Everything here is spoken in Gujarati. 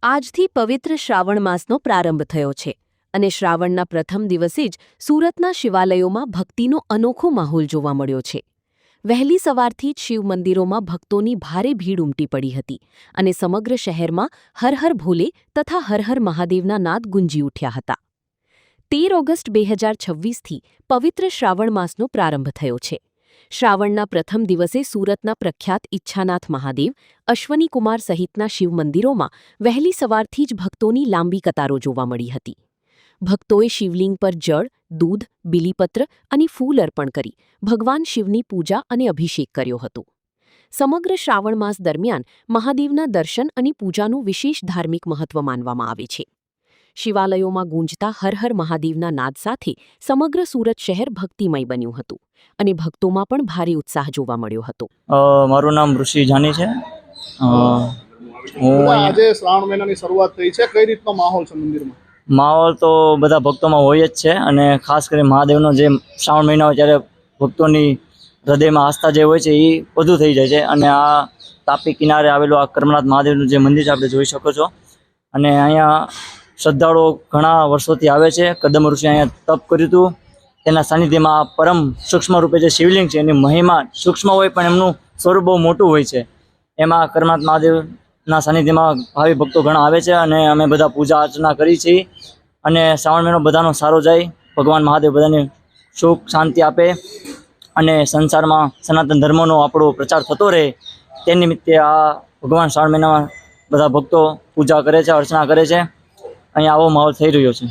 આજથી પવિત્ર શ્રાવણ માસનો પ્રારંભ થયો છે અને શ્રાવણના પ્રથમ દિવસે જ સુરતના શિવાલયોમાં ભક્તિનો અનોખો માહોલ જોવા મળ્યો છે। વહેલી સવારથી જ શિવ મંદિરોમાં ભક્તોની ભારે ભીડ ઉમટી પડી હતી અને સમગ્ર શહેરમાં હર હર ભોલે તથા હર હર મહાદેવના નાદ ગુંજી ઉઠ્યા હતા। 13 ઓગસ્ટ 2026થી પવિત્ર શ્રાવણ માસનો પ્રારંભ થયો છે। શ્રાવણના પ્રથમ દિવસે સુરતના પ્રખ્યાત ઈચ્છાનાથ મહાદેવ, અશ્વની કુમાર સહિતના શિવ મંદિરોમાં વહેલી સવારથી જ ભક્તોની લાંબી કતારો જોવા મળી હતી। ભક્તોએ શિવલિંગ પર જળ, દૂધ, બીલીપત્ર અને ફૂલ અર્પણ કરી ભગવાન શિવની પૂજા અને અભિષેક કર્યો હતો। સમગ્ર શ્રાવણ માસ દરમિયાન મહાદેવના દર્શન અને પૂજાનું વિશેષ ધાર્મિક મહત્વ માનવામાં આવે છે। શિવાલયોમાં ગૂંજતા હર હર મહાદેવના નાદ સાથે સમગ્ર સુરત શહેર ભક્તિમય બન્યું હતું અને ભક્તોમાં પણ ભારે ઉત્સાહ જોવા મળ્યો હતો। મારું નામ ઋષિ જાની છે। હું આજે શ્રાવણ મહિનાની શરૂઆત થઈ છે, કઈ રીતનો માહોલ છે મંદિરમાં? માહોલ તો બધા ભક્તોમાં હોય જ છે અને ખાસ કરીને મહાદેવનો જે શ્રાવણ મહિના હોય ત્યારે ભક્તોની હૃદયમાં આસ્થા જે હોય છે એ બધું થઈ જાય છે। અને આ તાપી કિનારે આવેલું આ કર્મનાથ મહાદેવનું જે મંદિર છે આપણે જોઈ શકો છો। અને અહીંયા શ્રદ્ધાળુઓ ઘણા વર્ષોથી આવે છે। કદમ ઋષિ અહીંયા તપ કર્યું હતું, તેના સાનિધ્યમાં આ પરમ સૂક્ષ્મ રૂપે જે શિવલિંગ છે એની મહિમા સૂક્ષ્મ હોય પણ એમનું સ્વરૂપ બહુ મોટું હોય છે। એમાં કર્મનાથ મહાદેવના સાનિધ્યમાં ભાવિ ભક્તો ઘણા આવે છે અને અમે બધા પૂજા અર્ચના કરી છીએ અને શ્રાવણ મહિનો બધાનો સારો જાય, ભગવાન મહાદેવ બધાને સુખ શાંતિ આપે અને સંસારમાં સનાતન ધર્મનો આપણો પ્રચાર થતો રહે તે નિમિત્તે આ ભગવાન શ્રાવણ મહિનામાં બધા ભક્તો પૂજા કરે છે, અર્ચના કરે છે। અહીંયા આવો માહોલ થઈ રહ્યો છે।